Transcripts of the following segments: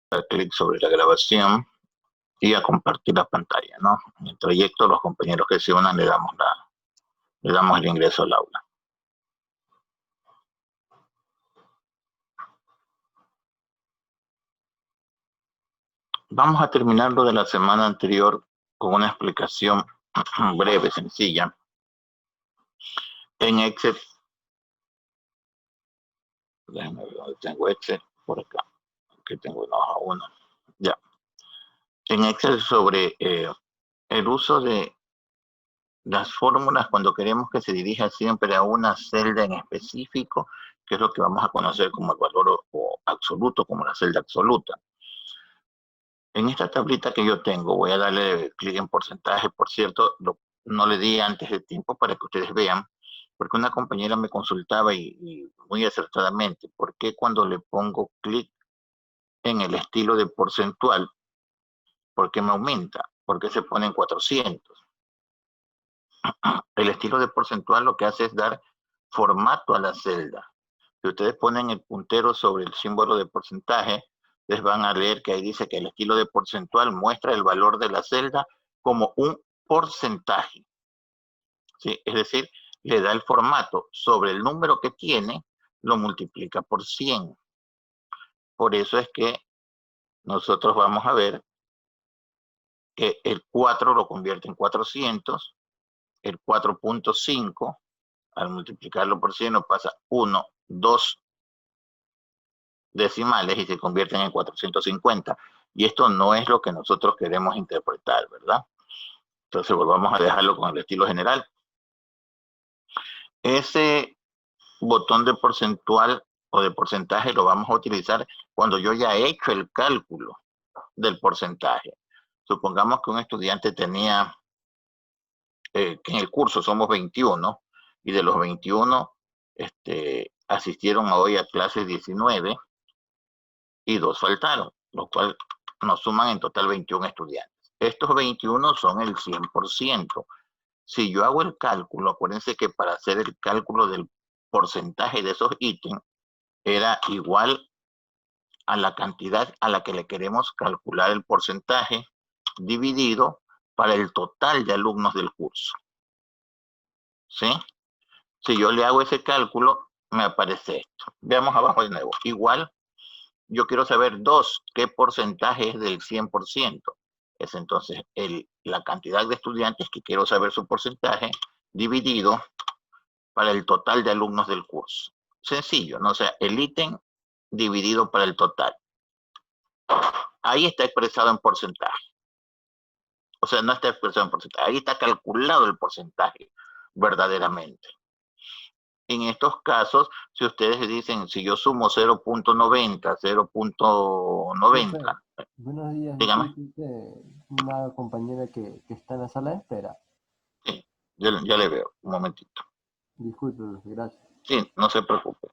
Dar clic sobre la grabación y a compartir la pantalla, ¿no? En el trayecto, los compañeros que se unan le damos el ingreso al aula. Vamos a terminar lo de la semana anterior con una explicación breve, sencilla. En Excel, déjenme ver dónde tengo Excel, por acá, aquí tengo una hoja 1. Ya. En Excel sobre el uso de las fórmulas cuando queremos que se dirija siempre a una celda en específico, que es lo que vamos a conocer como el valor absoluto, como la celda absoluta. En esta tablita que yo tengo, voy a darle clic en porcentaje, por cierto, no le di antes de tiempo para que ustedes vean, porque una compañera me consultaba y muy acertadamente, ¿por qué cuando le pongo clic en el estilo de porcentual, por qué me aumenta? ¿Por qué se pone en 400? El estilo de porcentual lo que hace es dar formato a la celda. Si ustedes ponen el puntero sobre el símbolo de porcentaje, les van a leer que ahí dice que el estilo de porcentual muestra el valor de la celda como un porcentaje. ¿Sí? Es decir, le da el formato sobre el número que tiene, lo multiplica por 100. Por eso es que nosotros vamos a ver que el 4 lo convierte en 400, el 4.5 al multiplicarlo por 100 nos pasa 1, 2 decimales y se convierten en 450. Y esto no es lo que nosotros queremos interpretar, ¿verdad? Entonces volvamos a dejarlo con el estilo general. Ese botón de porcentual o de porcentaje lo vamos a utilizar cuando yo ya he hecho el cálculo del porcentaje. Supongamos que un estudiante tenía, que en el curso somos 21, y de los 21 asistieron hoy a clases 19 y 2 faltaron, lo cual nos suman en total 21 estudiantes. Estos 21 son el 100%. Si yo hago el cálculo, acuérdense que para hacer el cálculo del porcentaje de esos ítems era igual a la cantidad a la que le queremos calcular el porcentaje dividido para el total de alumnos del curso. ¿Sí? Si yo le hago ese cálculo, me aparece esto. Veamos abajo de nuevo. Igual, yo quiero saber qué porcentaje es del 100%. Es entonces la cantidad de estudiantes que quiero saber su porcentaje dividido para el total de alumnos del curso. Sencillo, ¿no? O sea, el ítem dividido para el total. Ahí está expresado en porcentaje. O sea, no está expresado en porcentaje. Ahí está calculado el porcentaje verdaderamente. En estos casos, si ustedes dicen, si yo sumo 0.90, 0.90, buenos días, dígame. disculpe, una compañera que está en la sala de espera. Sí, ya le veo, un momentito. Disculpe, gracias. Sí, no se preocupe.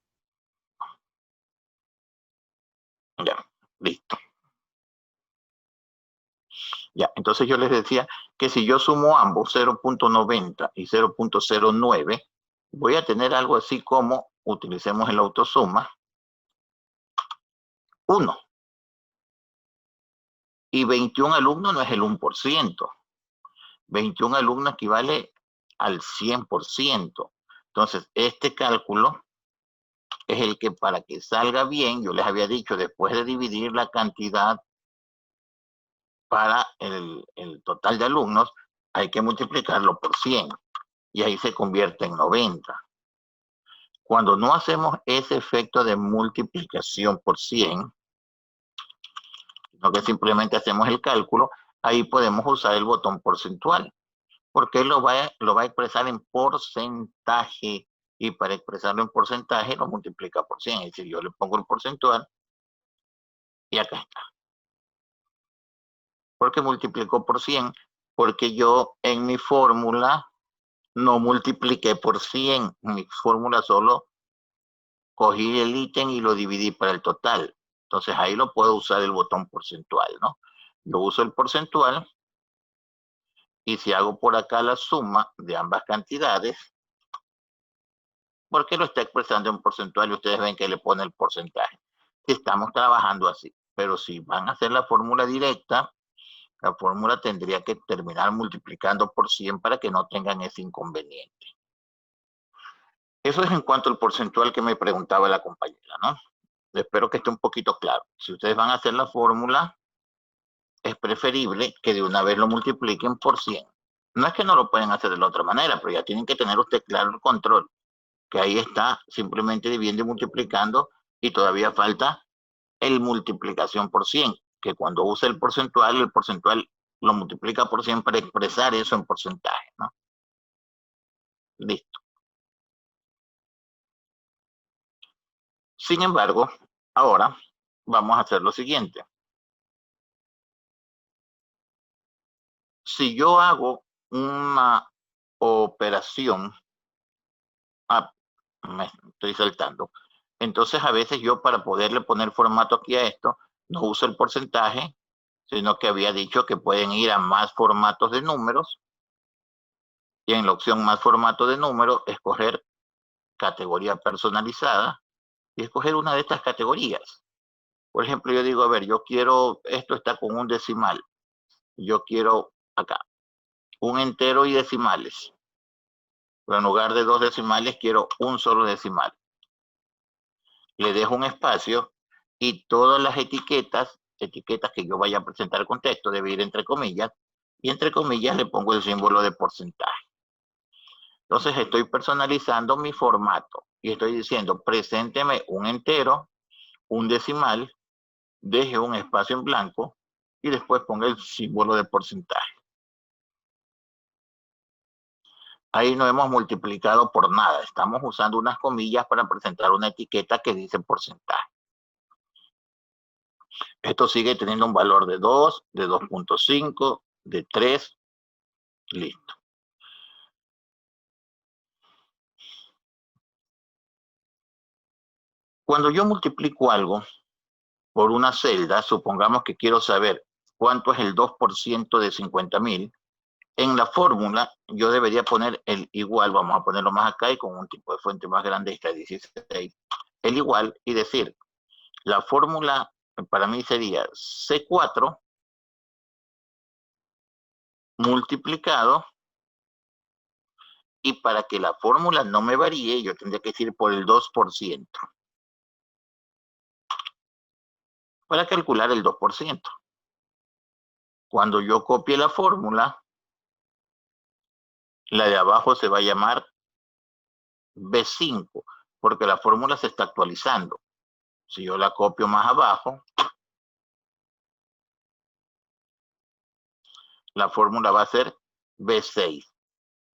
Ya, listo. Ya, entonces yo les decía que si yo sumo ambos, 0.90 y 0.09, voy a tener algo así como, utilicemos el autosuma, 1. Y 21 alumnos no es el 1%. 21 alumnos equivale al 100%. Entonces, este cálculo es el que para que salga bien, yo les había dicho, después de dividir la cantidad para el total de alumnos, hay que multiplicarlo por 100 y ahí se convierte en 90. Cuando no hacemos ese efecto de multiplicación por 100, sino que simplemente hacemos el cálculo, ahí podemos usar el botón porcentual, porque él lo va a expresar en porcentaje, y para expresarlo en porcentaje lo multiplica por 100, es decir, yo le pongo el porcentual y acá está. ¿Por qué multiplicó por 100? Porque yo en mi fórmula no multipliqué por 100, en mi fórmula solo cogí el ítem y lo dividí para el total. Entonces ahí lo puedo usar el botón porcentual, ¿no? Yo uso el porcentual y si hago por acá la suma de ambas cantidades, porque lo está expresando en porcentual y ustedes ven que le pone el porcentaje. Estamos trabajando así, pero si van a hacer la fórmula directa, la fórmula tendría que terminar multiplicando por 100 para que no tengan ese inconveniente. Eso es en cuanto al porcentual que me preguntaba la compañera, ¿no? Espero que esté un poquito claro. Si ustedes van a hacer la fórmula, es preferible que de una vez lo multipliquen por 100. No es que no lo pueden hacer de la otra manera, pero ya tienen que tener usted claro el control, que ahí está simplemente dividiendo y multiplicando y todavía falta el multiplicación por 100, que cuando usa el porcentual lo multiplica por 100 para expresar eso en porcentaje, ¿no? Listo. Sin embargo, ahora vamos a hacer lo siguiente. Si yo hago una operación, me estoy saltando, entonces a veces yo para poderle poner formato aquí a esto, no uso el porcentaje, sino que había dicho que pueden ir a más formatos de números y en la opción más formato de número, escoger categoría personalizada y escoger una de estas categorías. Por ejemplo, yo digo, a ver, yo quiero, esto está con un decimal, yo quiero acá, un entero y decimales. Pero en lugar de 2 decimales, quiero un solo decimal. Le dejo un espacio y todas las etiquetas que yo vaya a presentar con texto, debe ir entre comillas, y entre comillas le pongo el símbolo de porcentaje. Entonces estoy personalizando mi formato y estoy diciendo, presénteme un entero, un decimal, deje un espacio en blanco y después ponga el símbolo de porcentaje. Ahí no hemos multiplicado por nada, estamos usando unas comillas para presentar una etiqueta que dice porcentaje. Esto sigue teniendo un valor de 2, de 2.5, de 3, listo. Cuando yo multiplico algo por una celda, supongamos que quiero saber cuánto es el 2% de 50.000, en la fórmula yo debería poner el igual, vamos a ponerlo más acá y con un tipo de fuente más grande, esta 16, el igual y decir, la fórmula para mí sería C4 multiplicado, y para que la fórmula no me varíe, yo tendría que decir por el 2%. Para calcular el 2%. Cuando yo copie la fórmula, la de abajo se va a llamar B5, porque la fórmula se está actualizando. Si yo la copio más abajo, la fórmula va a ser B6,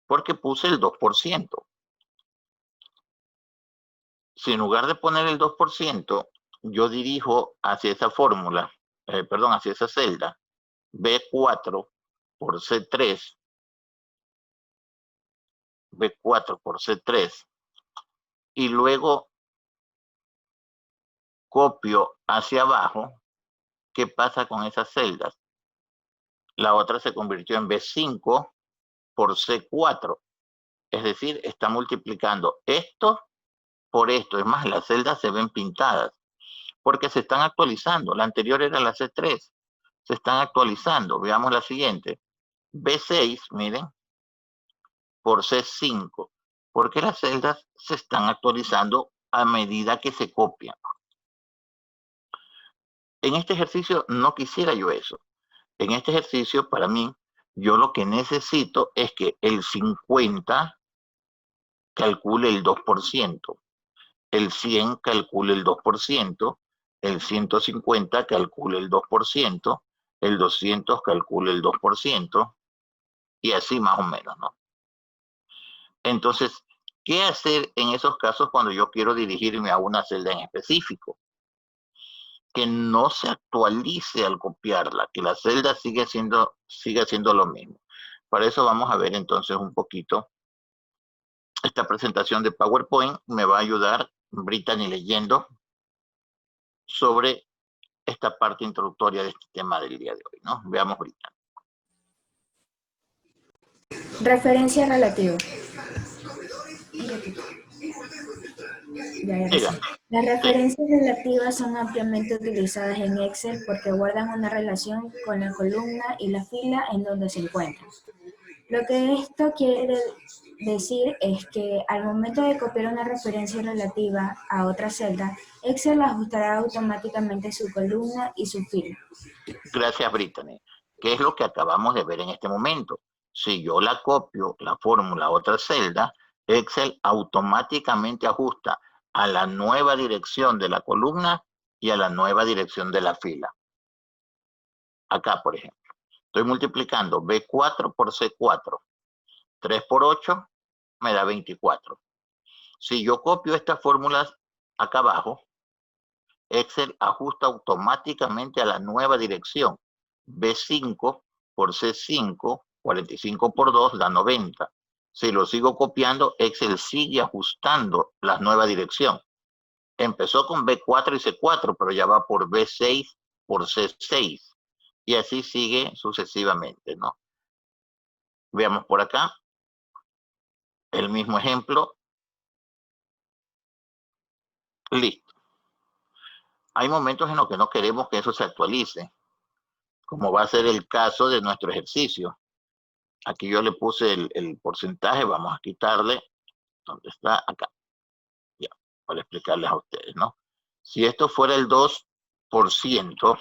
porque puse el 2%. Si en lugar de poner el 2%, yo dirijo hacia esa fórmula, hacia esa celda, B4 por C3, B4 por C3, y luego copio hacia abajo, ¿qué pasa con esas celdas? La otra se convirtió en B5 por C4, es decir, está multiplicando esto por esto. Es más, las celdas se ven pintadas porque se están actualizando. La anterior era la C3, se están actualizando. Veamos la siguiente, B6, miren, por C5, porque las celdas se están actualizando a medida que se copian. En este ejercicio no quisiera yo eso. En este ejercicio, para mí, yo lo que necesito es que el 50 calcule el 2%, el 100 calcule el 2%, el 150 calcule el 2%, el 200 calcule el 2%, y así más o menos, ¿no? Entonces, ¿qué hacer en esos casos cuando yo quiero dirigirme a una celda en específico? Que no se actualice al copiarla, que la celda siga siendo lo mismo. Para eso vamos a ver entonces un poquito. Esta presentación de PowerPoint me va a ayudar, Brittany, leyendo sobre esta parte introductoria de este tema del día de hoy, ¿no? Veamos, Brittany. Referencia relativa. Ya, ahora sí. Diga, Las sí. referencias relativas son ampliamente utilizadas en Excel porque guardan una relación con la columna y la fila en donde se encuentran. Lo que esto quiere decir es que al momento de copiar una referencia relativa a otra celda, Excel ajustará automáticamente su columna y su fila. Gracias, Brittany. ¿Qué es lo que acabamos de ver en este momento? Si yo la copio, la fórmula a otra celda, Excel automáticamente ajusta a la nueva dirección de la columna y a la nueva dirección de la fila. Acá, por ejemplo, estoy multiplicando B4 por C4. 3 por 8 me da 24. Si yo copio estas fórmulas acá abajo, Excel ajusta automáticamente a la nueva dirección. B5 por C5, 45 por 2 da 90. Si lo sigo copiando, Excel sigue ajustando la nueva dirección. Empezó con B4 y C4, pero ya va por B6 por C6. Y así sigue sucesivamente, ¿no? Veamos por acá el mismo ejemplo. Listo. Hay momentos en los que no queremos que eso se actualice, como va a ser el caso de nuestro ejercicio. Aquí yo le puse el porcentaje, vamos a quitarle, ¿dónde está? Acá, ya, para explicarles a ustedes, ¿no? Si esto fuera el 2%,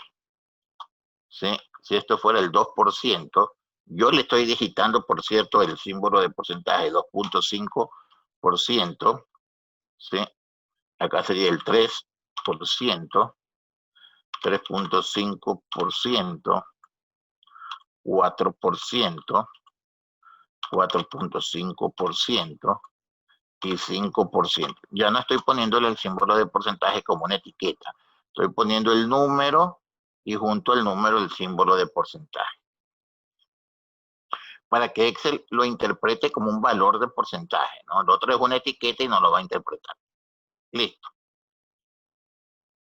¿sí? Si esto fuera el 2%, yo le estoy digitando, por cierto, el símbolo de porcentaje, 2.5%, ¿sí? Acá sería el 3%, 3.5%, 4%, 4.5% y 5%. Ya no estoy poniéndole el símbolo de porcentaje como una etiqueta. Estoy poniendo el número y junto al número el símbolo de porcentaje. Para que Excel lo interprete como un valor de porcentaje, ¿no? El otro es una etiqueta y no lo va a interpretar. Listo.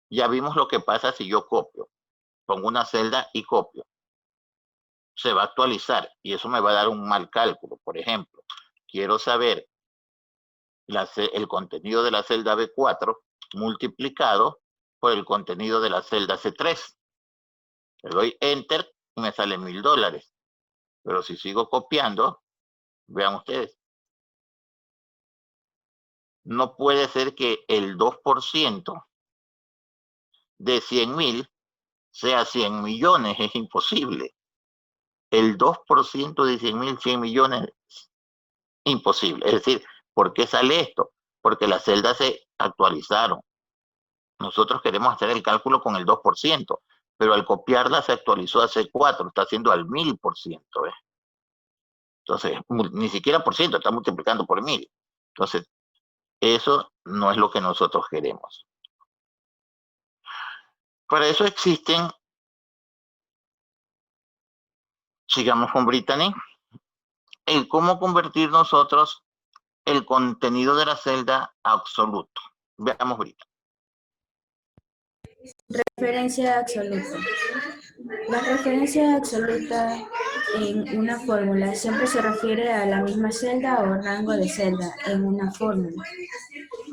Ya vimos lo que pasa si yo copio. Pongo una celda y copio. Se va a actualizar y eso me va a dar un mal cálculo. Por ejemplo, quiero saber el contenido de la celda B4 multiplicado por el contenido de la celda C3. Le doy Enter y me sale $1,000. Pero si sigo copiando, vean ustedes, no puede ser que el 2% de 100,000 sea 100 millones, es imposible. El 2% de 100,000, 100 millones, imposible. Es decir, ¿por qué sale esto? Porque las celdas se actualizaron. Nosotros queremos hacer el cálculo con el 2%, pero al copiarla se actualizó a C4, está haciendo al 1000%. Entonces, ni siquiera por ciento, está multiplicando por 1000. Entonces, eso no es lo que nosotros queremos. Para eso existen, sigamos con Brittany, el cómo convertir nosotros el contenido de la celda a absoluto. Veamos Brittany. Referencia absoluta. La referencia absoluta en una fórmula siempre se refiere a la misma celda o rango de celda en una fórmula.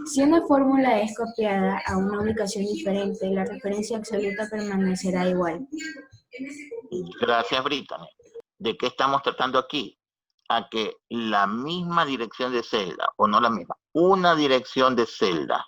Si una fórmula es copiada a una ubicación diferente, la referencia absoluta permanecerá igual. Gracias, Brittany. ¿De qué estamos tratando aquí? A que la misma dirección de celda, o no la misma, una dirección de celda,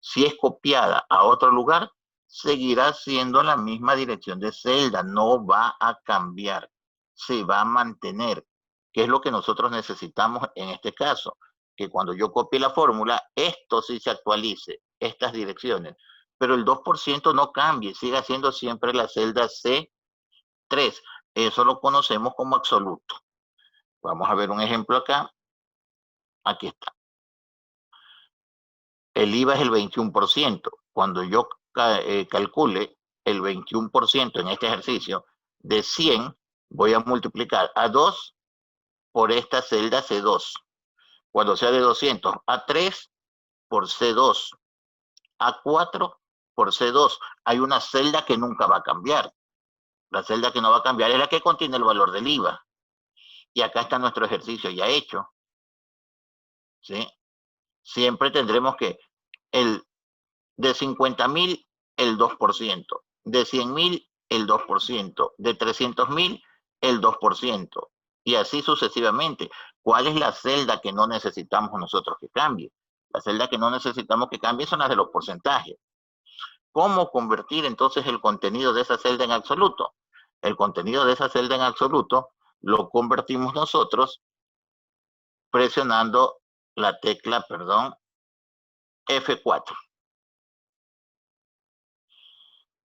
si es copiada a otro lugar, seguirá siendo la misma dirección de celda, no va a cambiar, se va a mantener, que es lo que nosotros necesitamos en este caso, que cuando yo copie la fórmula, esto sí se actualice, estas direcciones, pero el 2% no cambie, siga siendo siempre la celda C3, eso lo conocemos como absoluto. Vamos a ver un ejemplo acá, aquí está. El IVA es el 21%. Cuando yo calcule el 21% en este ejercicio, de 100 voy a multiplicar a 2 por esta celda C2. Cuando sea de 200, a 3 por C2, a 4 por C2. Hay una celda que nunca va a cambiar. La celda que no va a cambiar es la que contiene el valor del IVA. Y acá está nuestro ejercicio ya hecho. ¿Sí? Siempre tendremos que de 50.000, el 2%, de 100.000, el 2%, de 300.000, el 2%, y así sucesivamente. ¿Cuál es la celda que no necesitamos nosotros que cambie? La celda que no necesitamos que cambie son las de los porcentajes. ¿Cómo convertir entonces el contenido de esa celda en absoluto? El contenido de esa celda en absoluto lo convertimos nosotros presionando la tecla, F4.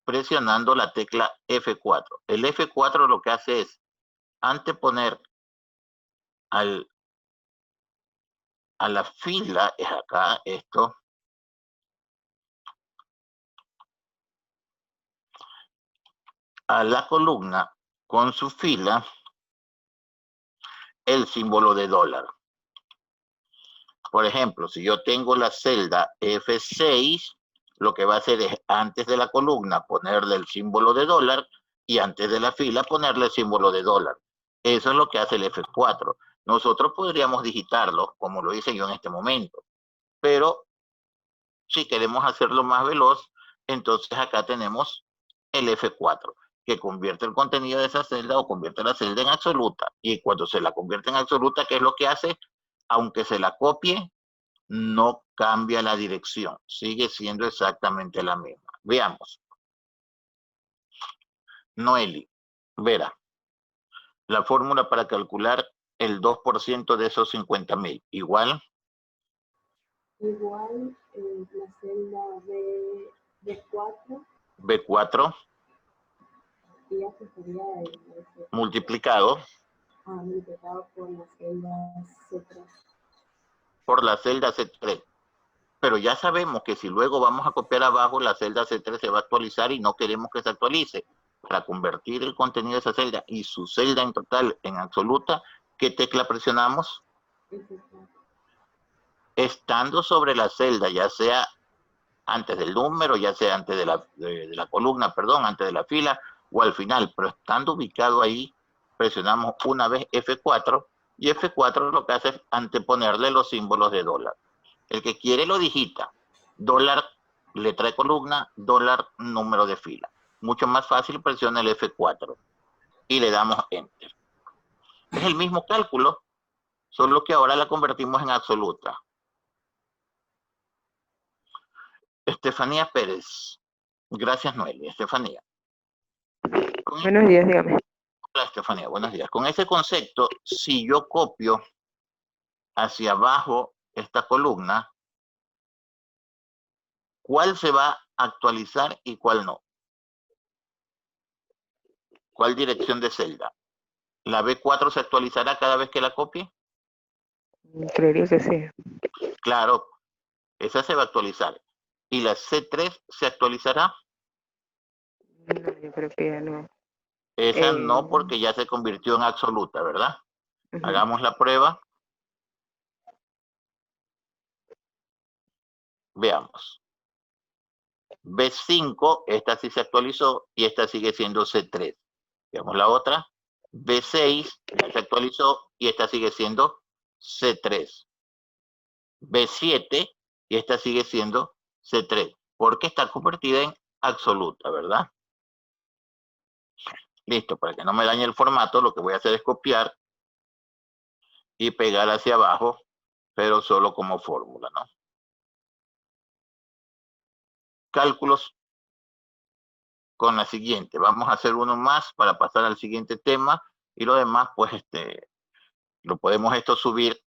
Presionando la tecla F4. El F4 lo que hace es anteponer a la fila, es acá esto, a la columna con su fila el símbolo de dólar. Por ejemplo, si yo tengo la celda F6, lo que va a hacer es antes de la columna ponerle el símbolo de dólar y antes de la fila ponerle el símbolo de dólar. Eso es lo que hace el F4. Nosotros podríamos digitarlo como lo hice yo en este momento, pero si queremos hacerlo más veloz, entonces acá tenemos el F4, que convierte el contenido de esa celda o convierte la celda en absoluta. Y cuando se la convierte en absoluta, ¿qué es lo que hace? Aunque se la copie, no cambia la dirección, sigue siendo exactamente la misma. Veamos. Noeli, Vera, la fórmula para calcular el 2% de esos 50.000, igual. Igual la celda B4. B4. Y eso sería multiplicado. Multiplicado por la celda C3. Por la celda C3. Pero ya sabemos que si luego vamos a copiar abajo, la celda C3 se va a actualizar y no queremos que se actualice. Para convertir el contenido de esa celda y su celda en total en absoluta, ¿qué tecla presionamos? Estando sobre la celda, ya sea antes del número, ya sea antes de la columna, antes de la fila o al final, pero estando ubicado ahí, presionamos una vez F4 y F4 lo que hace es anteponerle los símbolos de dólar. El que quiere lo digita. Dólar, letra de columna, dólar, número de fila. Mucho más fácil, presiona el F4 y le damos Enter. Es el mismo cálculo, solo que ahora la convertimos en absoluta. Estefanía Pérez. Gracias, Noelia. Estefanía. Buenos días, dígame. Hola, Estefanía. Buenos días. Con ese concepto, si yo copio hacia abajo esta columna, ¿cuál se va a actualizar y cuál no? ¿Cuál dirección de celda? ¿La B4 se actualizará cada vez que la copie? Creería que sí. Claro, esa se va a actualizar. ¿Y la C3 se actualizará? No, yo creo que ya no. Esa no, porque ya se convirtió en absoluta, ¿verdad? Hagamos la prueba. Veamos. B5, esta sí se actualizó y esta sigue siendo C3. Veamos la otra. B6 ya se actualizó y esta sigue siendo C3. B7 y esta sigue siendo C3, porque está convertida en absoluta, ¿verdad? Listo, para que no me dañe el formato, lo que voy a hacer es copiar y pegar hacia abajo, pero solo como fórmula, ¿no? Cálculos con la siguiente. Vamos a hacer uno más para pasar al siguiente tema y lo demás, pues, lo podemos subir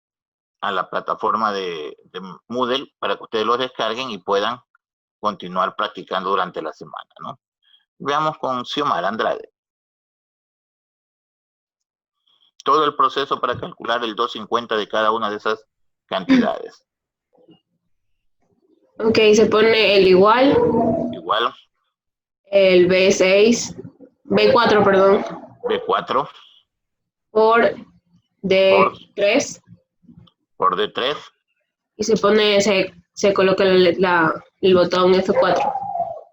a la plataforma de Moodle para que ustedes lo descarguen y puedan continuar practicando durante la semana, ¿no? Veamos con Xiomara Andrade. Todo el proceso para calcular el 250 de cada una de esas cantidades. Ok, se pone el igual. Igual. El B4, perdón. B4. Por D3. Por D3. Y se pone, se coloca el botón F4.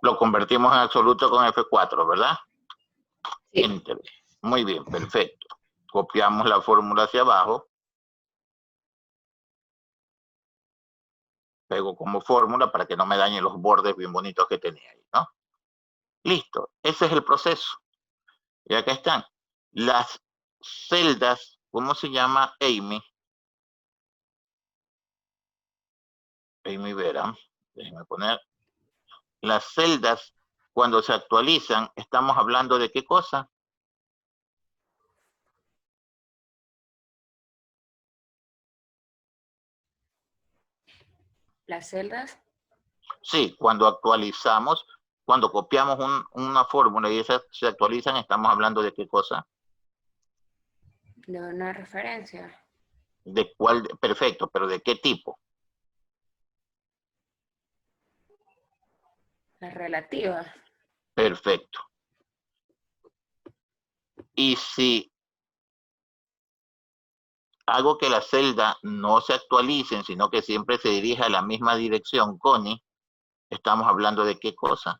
Lo convertimos en absoluto con F4, ¿verdad? Sí. Enter. Muy bien, perfecto. Copiamos la fórmula hacia abajo. pego como fórmula para que no me dañen los bordes bien bonitos que tenía ahí, ¿no? Listo, ese es el proceso. Y acá están las celdas, ¿cómo se llama Amy? Amy Vera, déjenme poner. Las celdas, cuando se actualizan, estamos hablando de qué cosa. Las celdas Sí, cuando actualizamos, cuando copiamos una fórmula y esas se actualizan, estamos hablando de qué cosa. de una referencia. ¿De cuál? Perfecto, pero ¿de qué tipo? Las relativas. Perfecto. Y si hago que la celda no se actualicen, sino que siempre se dirija a la misma dirección, Connie, estamos hablando de qué cosa.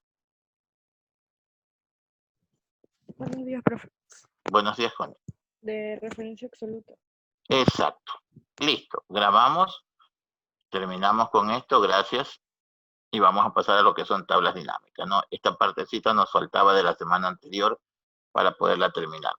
Buenos días, profe. Buenos días, Connie. De referencia absoluta. Exacto. Listo. Grabamos. Terminamos con esto. Gracias. Y vamos a pasar a lo que son tablas dinámicas, ¿no? Esta partecita nos faltaba de la semana anterior para poderla terminar.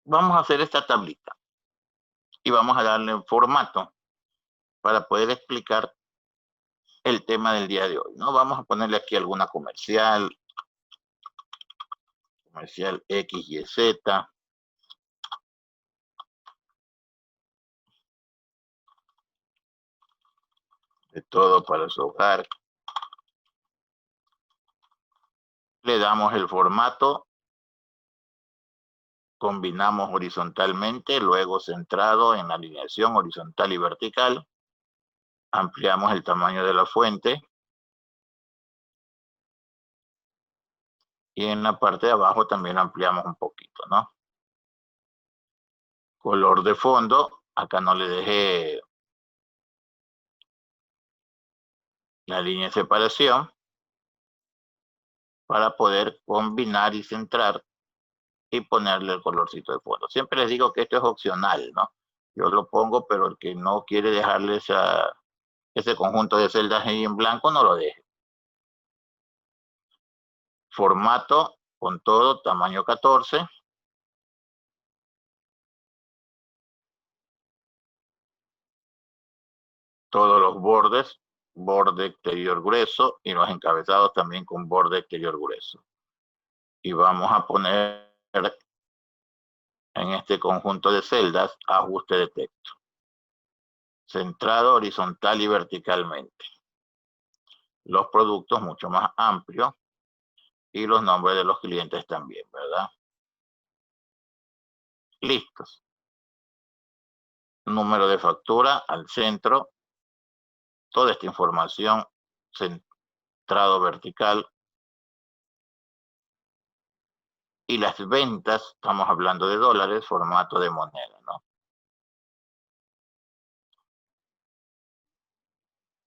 Vamos a hacer esta tablita y vamos a darle un formato para poder explicar el tema del día de hoy, ¿no? Vamos a ponerle aquí alguna comercial X, Y, Z. De todo para su hogar. Le damos el formato, combinamos horizontalmente, luego centrado en la alineación horizontal y vertical. Ampliamos el tamaño de la fuente. Y en la parte de abajo también ampliamos un poquito, ¿no? Color de fondo, acá no le dejé la línea de separación para poder combinar y centrar y ponerle el colorcito de fondo. Siempre les digo que esto es opcional, ¿no? Yo lo pongo, pero el que no quiere dejarle ese conjunto de celdas ahí en blanco, no lo deje. Formato con todo, tamaño 14. Todos los bordes, borde exterior grueso y los encabezados también con borde exterior grueso. Y vamos a poner en este conjunto de celdas ajuste de texto. Centrado horizontal y verticalmente. Los productos mucho más amplios y los nombres de los clientes también, ¿verdad? Listos. Número de factura al centro. Toda esta información centrado vertical. Y las ventas, estamos hablando de dólares, formato de moneda, ¿no?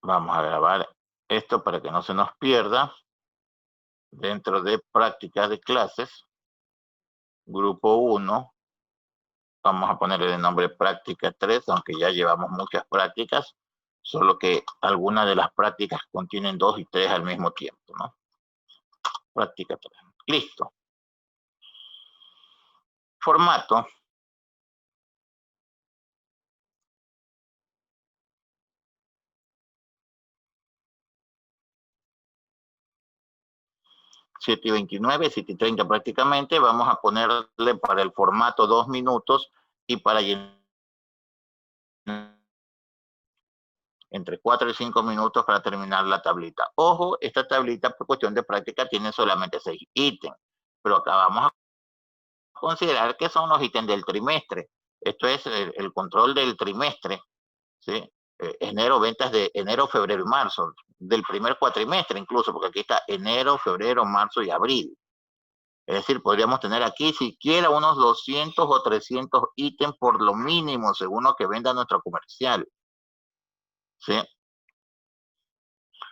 Vamos a grabar esto para que no se nos pierda. Dentro de prácticas de clases, grupo 1, vamos a ponerle de nombre práctica 3, aunque ya llevamos muchas prácticas, solo que algunas de las prácticas contienen 2 y 3 al mismo tiempo, ¿no? Práctica 3. Listo. Formato. $7.29, $7.30 prácticamente. Vamos a ponerle para el formato 2 minutos y para llenar entre 4 y 5 minutos para terminar la tablita. Ojo, esta tablita por cuestión de práctica tiene solamente 6 ítems, pero acá vamos a considerar que son los ítems del trimestre. Esto es el control del trimestre, ¿sí? Enero, ventas de enero, febrero y marzo, del primer cuatrimestre incluso, porque aquí está enero, febrero, marzo y abril. Es decir, podríamos tener aquí siquiera unos 200 o 300 ítems por lo mínimo, según lo que venda nuestro comercial. ¿Sí?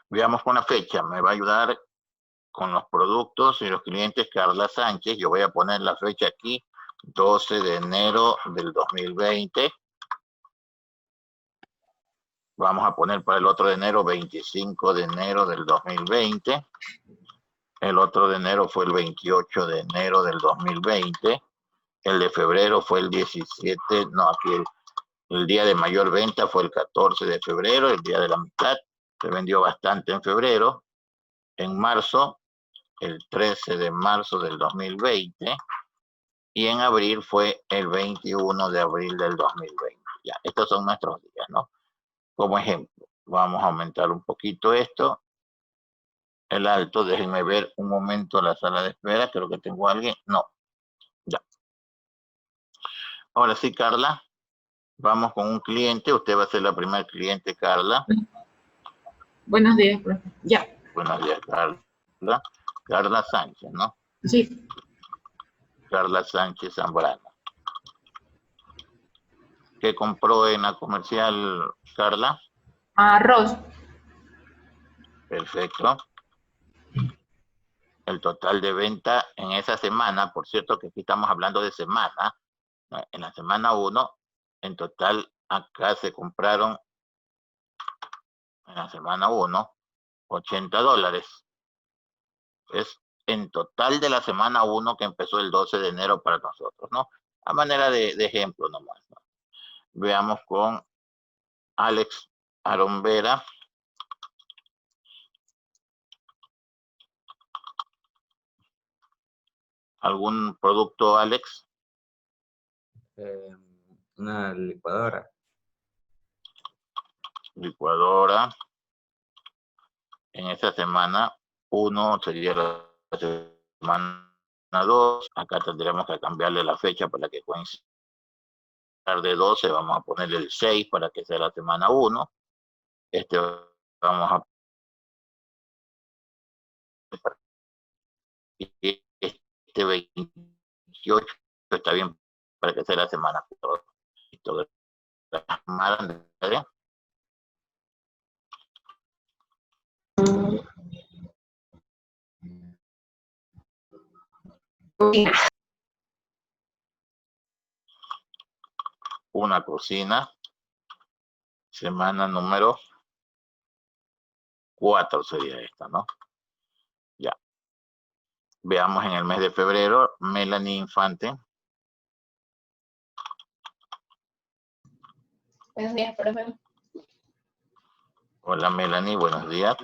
Veamos con la fecha. Me va a ayudar con los productos y los clientes Carla Sánchez. Yo voy a poner la fecha aquí, 12 de enero del 2020. Vamos a poner para el otro de enero, 25 de enero del 2020. El otro de enero fue el 28 de enero del 2020. El de febrero fue el 17, no, aquí el día de mayor venta fue el 14 de febrero, el día de la mitad. Se vendió bastante en febrero. En marzo, el 13 de marzo del 2020. Y en abril fue el 21 de abril del 2020. Ya, estos son nuestros días, ¿no? Como ejemplo, vamos a aumentar un poquito esto. El alto, déjenme ver un momento la sala de espera. Creo que tengo a alguien. No, ya. Ahora sí, Carla. Vamos con un cliente. Usted va a ser la primera cliente, Carla. Buenos días, profe. Ya. Buenos días, Carla. Carla Sánchez, ¿no? Sí. Carla Sánchez Zambrano. ¿Qué compró en la comercial, Carla? Arroz. Perfecto. El total de venta en esa semana, por cierto que aquí estamos hablando de semana, ¿no? En la semana 1, en total acá se compraron, en la semana 1, $80. Es en total de la semana 1 que empezó el 12 de enero para nosotros, ¿no? A manera de ejemplo nomás, ¿no? Veamos con Alex Arombera. ¿Algún producto, Alex? Una licuadora. Licuadora. En esa semana 1 sería la semana 2. Acá tendremos que cambiarle la fecha para que coincida. De 12 vamos a ponerle el 6 para que sea la semana 1. Vamos a este 28 está bien para que sea la semana 4. Una cocina, semana número 4 sería esta, ¿no? Ya. Veamos en el mes de febrero, Melanie Infante. Buenos días, profe. Hola Melanie, buenos días.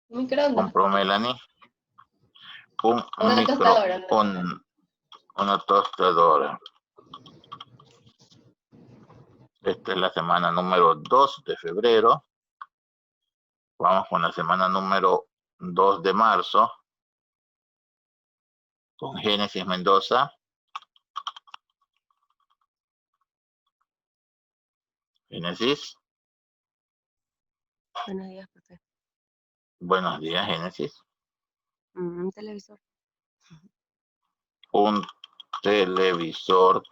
Microondas. Compró Melanie una tostadora. Esta es la semana número 2 de febrero. Vamos con la semana número 2 de marzo. Con Génesis Mendoza. Génesis. Buenos días, profe. Buenos días, Génesis. Un televisor. Un televisor.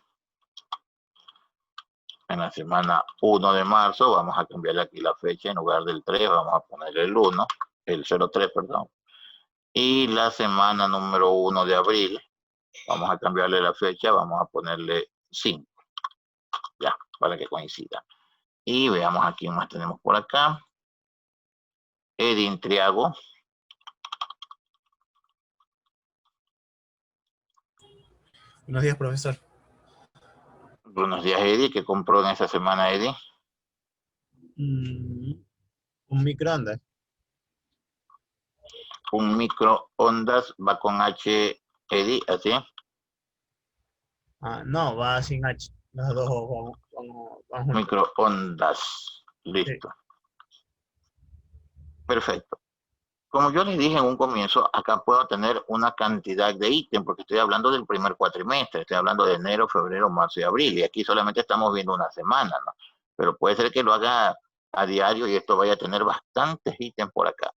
En la semana 1 de marzo, vamos a cambiarle aquí la fecha, en lugar del 3, vamos a poner el 1, el 03, perdón. Y la semana número 1 de abril, vamos a cambiarle la fecha, vamos a ponerle 5. Ya, para que coincida. Y veamos a quién más tenemos por acá. Edin Triago. Buenos días, profesor. Buenos días, Eddie. ¿Qué compró en esa semana, Eddie? Un microondas. Un microondas va con H, Eddie, ¿así? No, va sin H. Los dos vamos Microondas. Listo. Sí. Perfecto. Como yo les dije en un comienzo, acá puedo tener una cantidad de ítems, porque estoy hablando del primer cuatrimestre, estoy hablando de enero, febrero, marzo y abril, y aquí solamente estamos viendo una semana, ¿no? Pero puede ser que lo haga a diario y esto vaya a tener bastantes ítems por acá.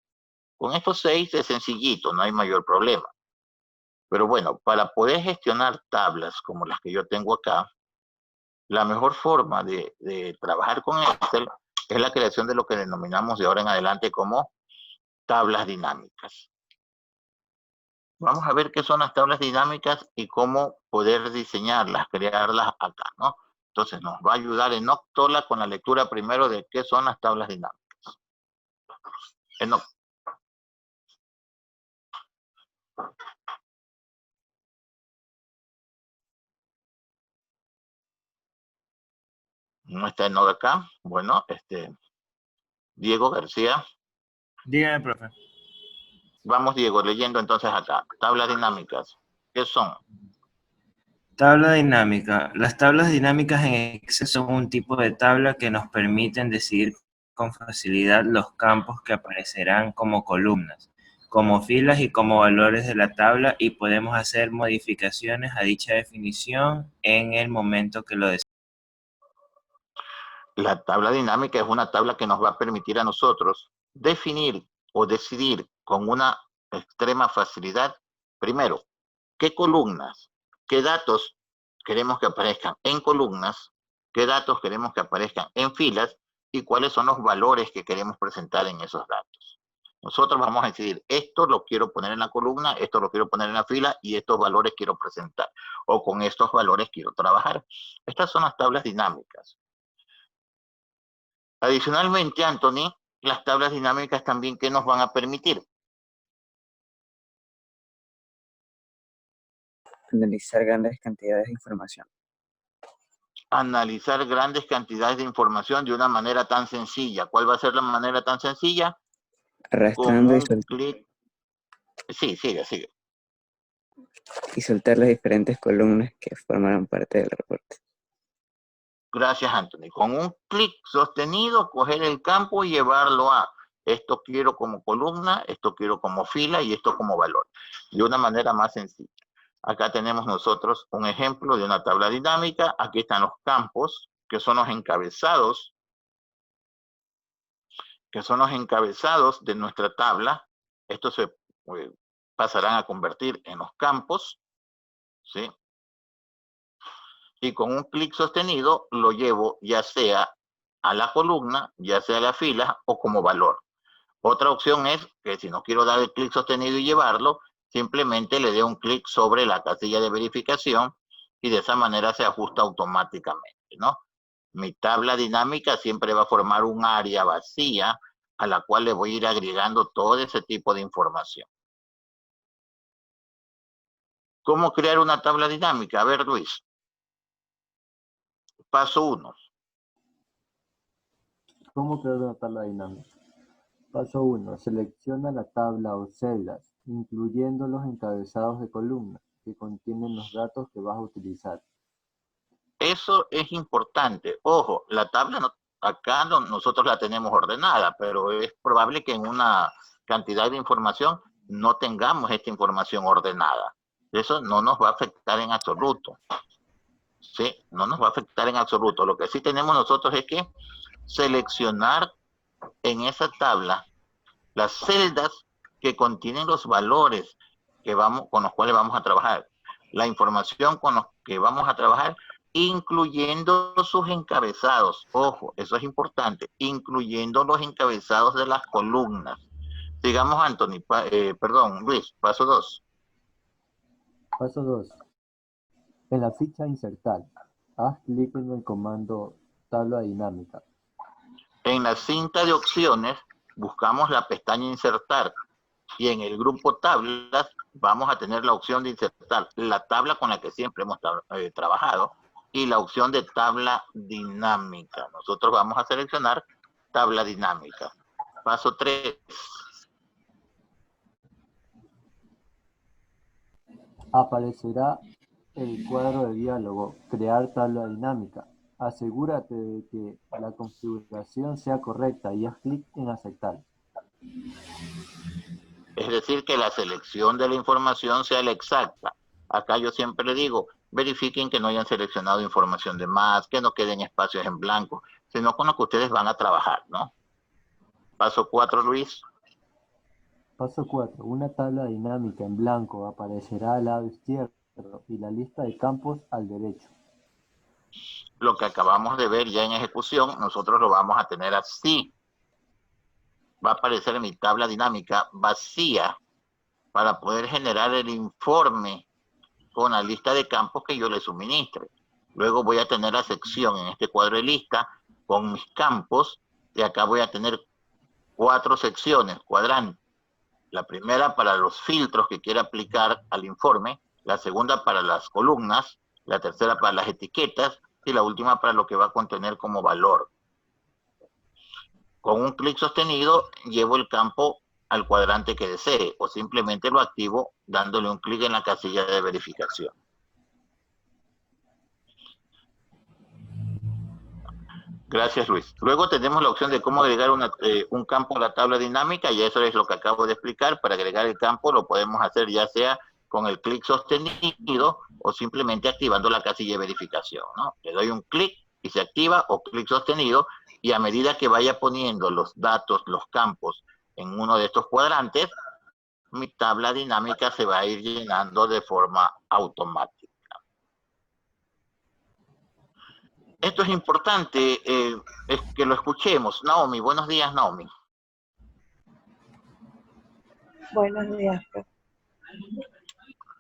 Con estos 6 es sencillito, no hay mayor problema. Pero bueno, para poder gestionar tablas como las que yo tengo acá, la mejor forma de trabajar con Excel es la creación de lo que denominamos de ahora en adelante como tablas dinámicas. Vamos a ver qué son las tablas dinámicas y cómo poder diseñarlas, crearlas acá, ¿no? Entonces nos va a ayudar en Octola con la lectura primero de qué son las tablas dinámicas. No está en acá. Bueno, Diego García. Dígame, profe. Vamos, Diego, leyendo entonces acá. Tablas dinámicas. ¿Qué son? Tabla dinámica. Las tablas dinámicas en Excel son un tipo de tabla que nos permiten decidir con facilidad los campos que aparecerán como columnas, como filas y como valores de la tabla, y podemos hacer modificaciones a dicha definición en el momento que lo deseemos. La tabla dinámica es una tabla que nos va a permitir a nosotros definir o decidir con una extrema facilidad, primero, qué columnas, qué datos queremos que aparezcan en columnas, qué datos queremos que aparezcan en filas y cuáles son los valores que queremos presentar en esos datos. Nosotros vamos a decidir, esto lo quiero poner en la columna, esto lo quiero poner en la fila y estos valores quiero presentar, o con estos valores quiero trabajar. Estas son las tablas dinámicas. Adicionalmente, Anthony, las tablas dinámicas también, ¿qué nos van a permitir? Analizar grandes cantidades de información. Analizar grandes cantidades de información de una manera tan sencilla. ¿Cuál va a ser la manera tan sencilla? Arrastrando Con un clic. Sí, sigue. Y soltar las diferentes columnas que formarán parte del reporte. Gracias, Anthony. Con un clic sostenido, coger el campo y llevarlo a esto quiero como columna, esto quiero como fila y esto como valor. De una manera más sencilla. Acá tenemos nosotros un ejemplo de una tabla dinámica. Aquí están los campos, que son los encabezados, de nuestra tabla. Estos se pasarán a convertir en los campos, ¿sí? Y con un clic sostenido lo llevo ya sea a la columna, ya sea a la fila o como valor. Otra opción es que si no quiero dar el clic sostenido y llevarlo, simplemente le dé un clic sobre la casilla de verificación y de esa manera se ajusta automáticamente, ¿no? Mi tabla dinámica siempre va a formar un área vacía a la cual le voy a ir agregando todo ese tipo de información. ¿Cómo crear una tabla dinámica? A ver, Luis. Paso 1. ¿Cómo crear una tabla dinámica? Paso 1. Selecciona la tabla o celdas, incluyendo los encabezados de columnas que contienen los datos que vas a utilizar. Eso es importante. Ojo, la tabla acá nosotros la tenemos ordenada, pero es probable que en una cantidad de información no tengamos esta información ordenada. Eso no nos va a afectar en absoluto. Sí, no nos va a afectar en absoluto. Lo que sí tenemos nosotros es que seleccionar en esa tabla las celdas que contienen los valores con los cuales vamos a trabajar, la información con los que vamos a trabajar, incluyendo sus encabezados. Ojo, eso es importante, incluyendo los encabezados de las columnas. Sigamos, Anthony, Luis, paso 2. Paso 2. En la ficha Insertar, haz clic en el comando Tabla dinámica. En la cinta de opciones, buscamos la pestaña Insertar y en el grupo Tablas vamos a tener la opción de insertar la tabla con la que siempre hemos trabajado y la opción de tabla dinámica. Nosotros vamos a seleccionar tabla dinámica. Paso 3. Aparecerá el cuadro de diálogo Crear tabla dinámica. Asegúrate de que la configuración sea correcta y haz clic en Aceptar. Es decir, que la selección de la información sea la exacta. Acá yo siempre le digo, verifiquen que no hayan seleccionado información de más, que no queden espacios en blanco, sino con lo que ustedes van a trabajar, ¿no? Paso 4, Luis. Paso 4. Una tabla dinámica en blanco aparecerá al lado izquierdo y la lista de campos al derecho. Lo que acabamos de ver ya en ejecución, nosotros lo vamos a tener así. Va a aparecer en mi tabla dinámica vacía para poder generar el informe con la lista de campos que yo le suministre. Luego voy a tener la sección en este cuadro de lista con mis campos y acá voy a tener 4 secciones, cuadrantes. La primera para los filtros que quiera aplicar al informe, la segunda para las columnas, la tercera para las etiquetas y la última para lo que va a contener como valor. Con un clic sostenido llevo el campo al cuadrante que desee o simplemente lo activo dándole un clic en la casilla de verificación. Gracias, Luis. Luego tenemos la opción de cómo agregar un campo a la tabla dinámica y eso es lo que acabo de explicar. Para agregar el campo lo podemos hacer ya sea con el clic sostenido o simplemente activando la casilla de verificación, ¿no? Le doy un clic y se activa o clic sostenido y a medida que vaya poniendo los datos, los campos en uno de estos cuadrantes, mi tabla dinámica se va a ir llenando de forma automática. Esto es importante, es que lo escuchemos. Naomi, buenos días, Naomi. Buenos días, profe.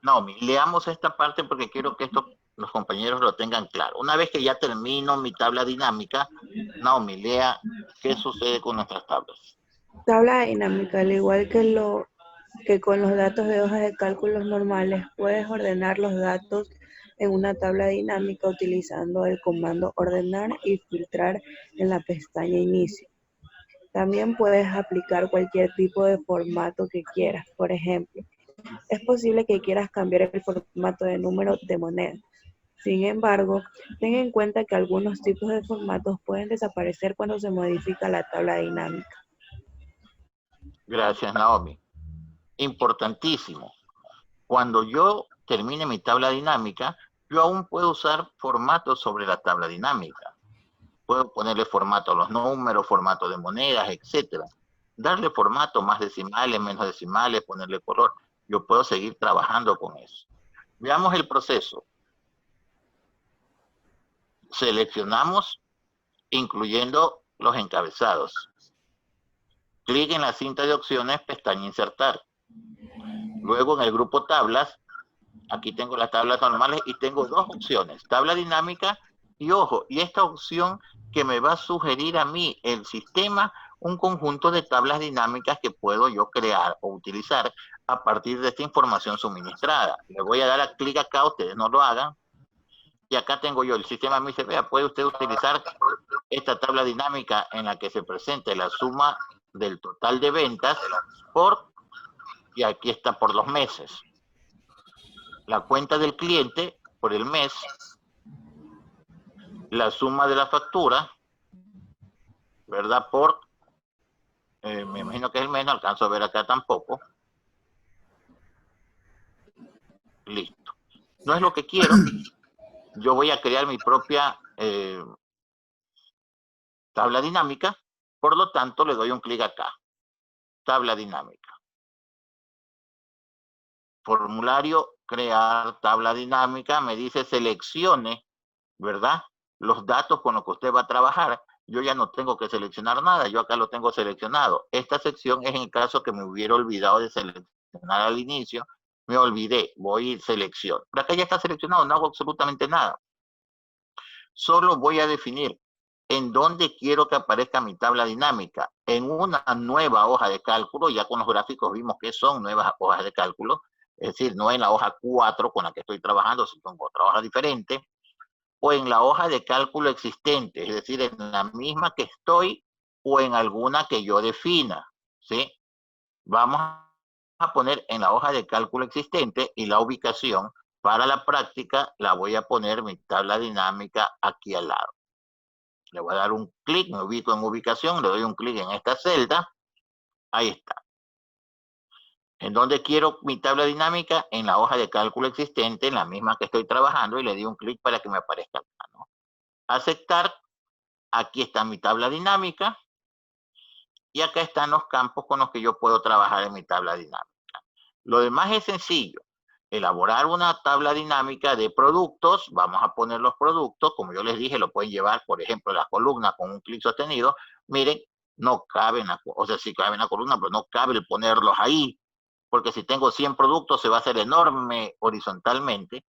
Naomi, leamos esta parte porque quiero que esto los compañeros lo tengan claro. Una vez que ya termino mi tabla dinámica, Naomi, lea qué sucede con nuestras tablas. Tabla dinámica, al igual que con los datos de hojas de cálculos normales, puedes ordenar los datos en una tabla dinámica utilizando el comando ordenar y filtrar en la pestaña inicio. También puedes aplicar cualquier tipo de formato que quieras. Por ejemplo, es posible que quieras cambiar el formato de número de moneda. Sin embargo, ten en cuenta que algunos tipos de formatos pueden desaparecer cuando se modifica la tabla dinámica. Gracias, Naomi. Importantísimo. Cuando yo termine mi tabla dinámica, yo aún puedo usar formatos sobre la tabla dinámica. Puedo ponerle formato a los números, formato de monedas, etcétera. Darle formato, más decimales, menos decimales, ponerle color. Yo puedo seguir trabajando con eso. Veamos el proceso. Seleccionamos, incluyendo los encabezados. Clic en la cinta de opciones, pestaña insertar. Luego en el grupo tablas, aquí tengo las tablas normales y tengo 2 opciones, tabla dinámica y ojo, y esta opción que me va a sugerir a mí el sistema un conjunto de tablas dinámicas que puedo yo crear o utilizar a partir de esta información suministrada. Le voy a dar a clic acá, ustedes no lo hagan, y acá tengo yo, el sistema me dice, vea, puede usted utilizar esta tabla dinámica en la que se presente la suma del total de ventas por, y aquí está por los meses, la cuenta del cliente por el mes, la suma de la factura, ¿verdad? Por, me imagino que es el mes, no alcanzo a ver acá tampoco. Listo. No es lo que quiero. Yo voy a crear mi propia tabla dinámica, por lo tanto le doy un clic acá. Tabla dinámica. Formulario, crear tabla dinámica, me dice seleccione, ¿verdad? Los datos con los que usted va a trabajar. Yo ya no tengo que seleccionar nada, yo acá lo tengo seleccionado. Esta sección es en el caso que me hubiera olvidado de seleccionar al inicio, me olvidé, voy a selección. Pero acá ya está seleccionado, no hago absolutamente nada. Solo voy a definir en dónde quiero que aparezca mi tabla dinámica. En una nueva hoja de cálculo, ya con los gráficos vimos que son nuevas hojas de cálculo, es decir, no en la hoja 4 con la que estoy trabajando, sino en otra hoja diferente, o en la hoja de cálculo existente, es decir, en la misma que estoy o en alguna que yo defina, ¿sí? Vamos a poner en la hoja de cálculo existente y la ubicación para la práctica la voy a poner mi tabla dinámica aquí al lado. Le voy a dar un clic, me ubico en ubicación, le doy un clic en esta celda, ahí está. ¿En dónde quiero mi tabla dinámica? En la hoja de cálculo existente, en la misma que estoy trabajando, y le di un clic para que me aparezca acá, ¿no? Aceptar, aquí está mi tabla dinámica, Y acá están los campos con los que yo puedo trabajar en mi tabla dinámica. Lo demás es sencillo. Elaborar una tabla dinámica de productos. Vamos a poner los productos. Como yo les dije, lo pueden llevar, por ejemplo, las columnas con un clic sostenido. Miren, no cabe en la, o sea, sí cabe en la columna, pero no cabe el ponerlos ahí. Porque si tengo 100 productos, se va a hacer enorme horizontalmente.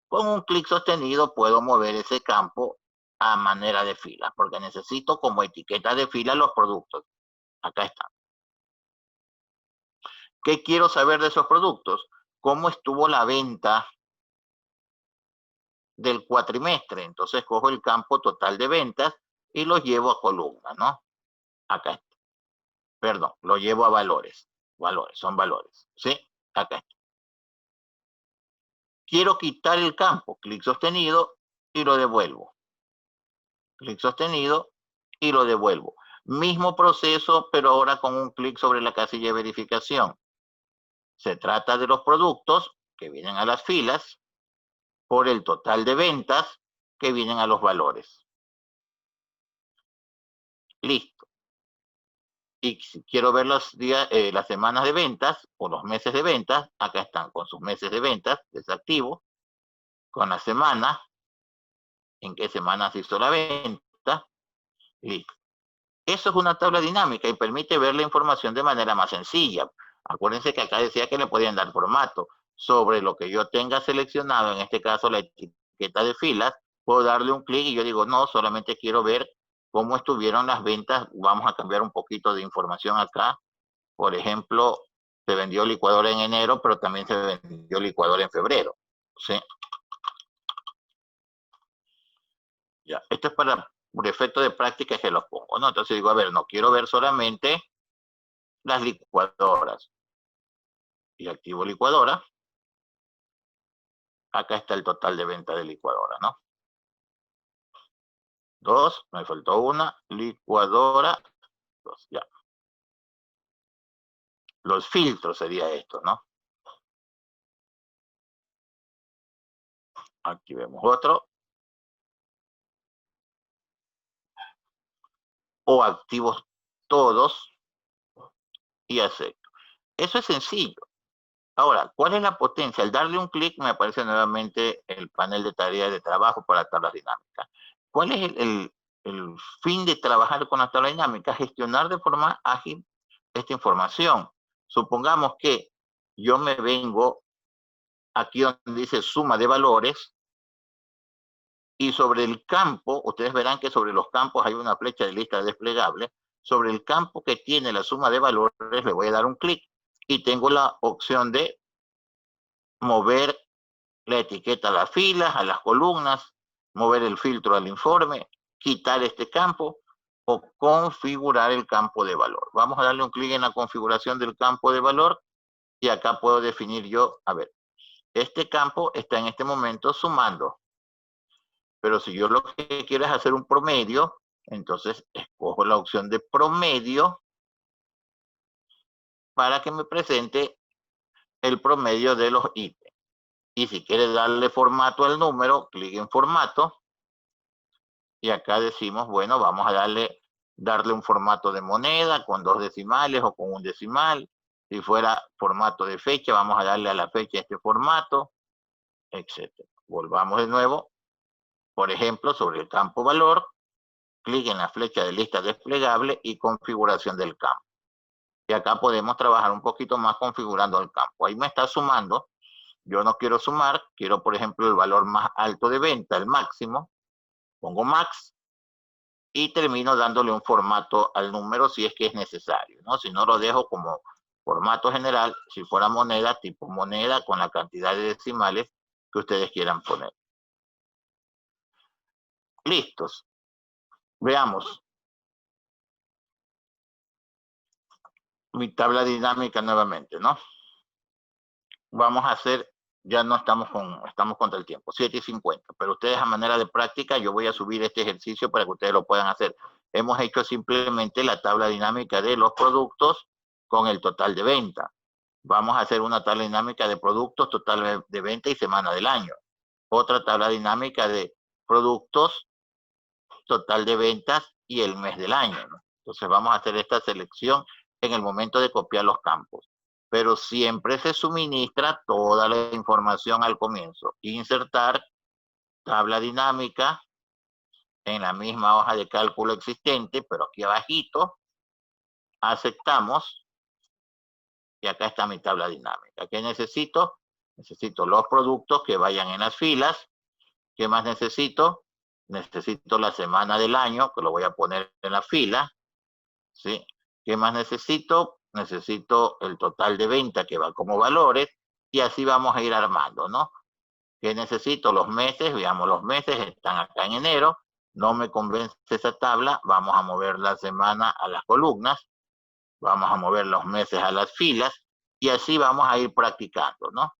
Con un clic sostenido puedo mover ese campo a manera de fila, porque necesito como etiqueta de fila los productos. Acá están. ¿Qué quiero saber de esos productos? ¿Cómo estuvo la venta del cuatrimestre? Entonces cojo el campo total de ventas y los llevo a columna, ¿no? Acá está. Perdón, lo llevo a valores. Valores, son valores. ¿Sí? Acá está. Quiero quitar el campo. Clic sostenido y lo devuelvo. Clic sostenido y lo devuelvo. Mismo proceso, pero ahora con un clic sobre la casilla de verificación. Se trata de los productos que vienen a las filas por el total de ventas que vienen a los valores. Listo. Y si quiero ver los días, las semanas de ventas o los meses de ventas, acá están con sus meses de ventas, desactivo, con la semana, en qué semana se hizo la venta, listo. Eso es una tabla dinámica y permite ver la información de manera más sencilla. Acuérdense que acá decía que le podían dar formato. Sobre lo que yo tenga seleccionado, en este caso la etiqueta de filas, puedo darle un clic y yo digo, no, solamente quiero ver cómo estuvieron las ventas. Vamos a cambiar un poquito de información acá. Por ejemplo, se vendió licuadora en enero, pero también se vendió licuadora en febrero. ¿Sí? Ya, esto es para, por efecto de práctica que los pongo, ¿no? Entonces digo, a ver, no quiero ver solamente las licuadoras. Y activo licuadora. Acá está el total de venta de licuadora, ¿no? 2, me faltó una, licuadora, 2, ya. Los filtros sería esto, ¿no? Aquí vemos otro. O activos todos y acepto. Eso es sencillo. Ahora, ¿cuál es la potencia? Al darle un clic me aparece nuevamente el panel de tareas de trabajo para tablas dinámicas. ¿Cuál es el fin de trabajar con la tabla dinámica? Gestionar de forma ágil esta información. Supongamos que yo me vengo aquí donde dice suma de valores y sobre el campo, ustedes verán que sobre los campos hay una flecha de lista desplegable. Sobre el campo que tiene la suma de valores le voy a dar un clic y tengo la opción de mover la etiqueta a las filas, a las columnas, mover el filtro al informe, quitar este campo o configurar el campo de valor. Vamos a darle un clic en la configuración del campo de valor y acá puedo definir yo, a ver, este campo está en este momento sumando. Pero si yo lo que quiero es hacer un promedio, entonces escojo la opción de promedio para que me presente el promedio de los ítems. Y si quiere darle formato al número, clic en formato. Y acá decimos, bueno, vamos a darle un formato de moneda con 2 decimales o con 1 decimal. Si fuera formato de fecha, vamos a darle a la fecha este formato, etc. Volvamos de nuevo. Por ejemplo, sobre el campo valor, clic en la flecha de lista desplegable y configuración del campo. Y acá podemos trabajar un poquito más configurando el campo. Ahí me está sumando. Yo no quiero sumar, quiero, por ejemplo, el valor más alto de venta, el máximo. Pongo max y termino dándole un formato al número si es que es necesario, ¿no? Si no, lo dejo como formato general, si fuera moneda, tipo moneda, con la cantidad de decimales que ustedes quieran poner. Listos. Veamos. Mi tabla dinámica nuevamente, ¿no? Vamos a hacer, ya no estamos contra el tiempo, 7:50, pero ustedes a manera de práctica, yo voy a subir este ejercicio para que ustedes lo puedan hacer. Hemos hecho simplemente la tabla dinámica de los productos con el total de venta. Vamos a hacer una tabla dinámica de productos, total de venta y semana del año. Otra tabla dinámica de productos, total de ventas y el mes del año, ¿no? Entonces vamos a hacer esta selección en el momento de copiar los campos. Pero siempre se suministra toda la información al comienzo. Insertar tabla dinámica en la misma hoja de cálculo existente, pero aquí abajito, aceptamos, y acá está mi tabla dinámica. ¿Qué necesito? Necesito los productos que vayan en las filas. ¿Qué más necesito? Necesito la semana del año, que lo voy a poner en la fila, ¿sí? ¿Qué más necesito? Necesito el total de venta que va como valores, y así vamos a ir armando, ¿no? ¿Qué necesito? Los meses, veamos, los meses están acá en enero. No me convence esa tabla, vamos a mover la semana a las columnas, vamos a mover los meses a las filas, y así vamos a ir practicando, ¿no?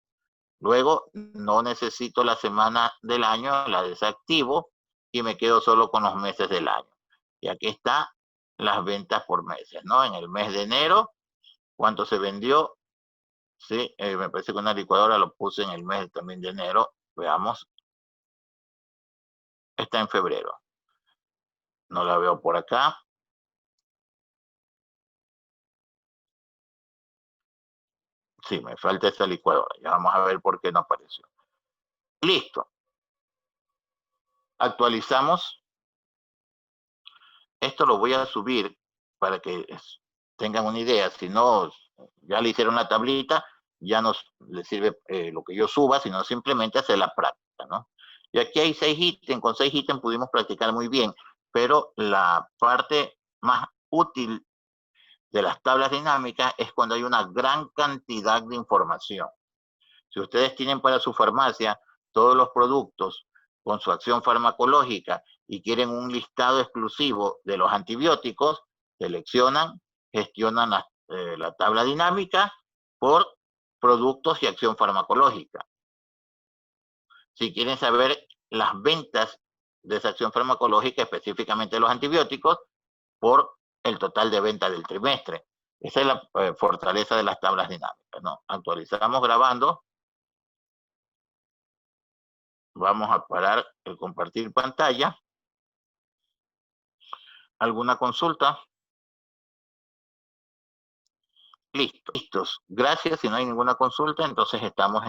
Luego, no necesito la semana del año, la desactivo, y me quedo solo con los meses del año. Y aquí está las ventas por meses, ¿no? En el mes de enero, ¿cuánto se vendió? Sí, me parece que una licuadora lo puse en el mes también de enero. Veamos. Está en febrero. No la veo por acá. Sí, me falta esta licuadora. Ya vamos a ver por qué no apareció. Listo. Actualizamos. Esto lo voy a subir para que tengan una idea. Si no, ya le hicieron la tablita, ya no les sirve lo que yo suba, sino simplemente hacer la práctica, ¿no? Y aquí hay 6 ítems. Con 6 ítems pudimos practicar muy bien, pero la parte más útil de las tablas dinámicas es cuando hay una gran cantidad de información. Si ustedes tienen para su farmacia todos los productos con su acción farmacológica y quieren un listado exclusivo de los antibióticos, seleccionan, gestionan la tabla dinámica por productos y acción farmacológica. Si quieren saber las ventas de esa acción farmacológica, específicamente los antibióticos, por el total de venta del trimestre. Esa es la fortaleza de las tablas dinámicas, ¿no? Actualizamos grabando. Vamos a parar el compartir pantalla. ¿Alguna consulta? Listo, listos. Gracias. Si no hay ninguna consulta, entonces estamos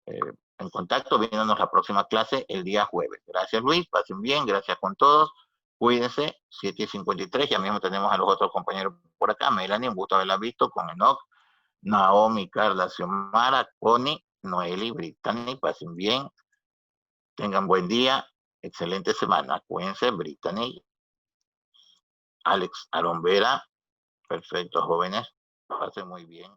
en contacto, viéndonos la próxima clase el día jueves. Gracias, Luis. Pasen bien. Gracias con todos. Cuídense. 7:53. Ya mismo tenemos a los otros compañeros por acá. Melanie, un gusto haberla visto, con Enoch, Naomi, Carla, Xiomara, Connie, Noeli, Brittany. Pasen bien. Tengan buen día. Excelente semana. Cuídense, Brittany. Alex, Aaron Vera. Perfecto, jóvenes. Pasen muy bien.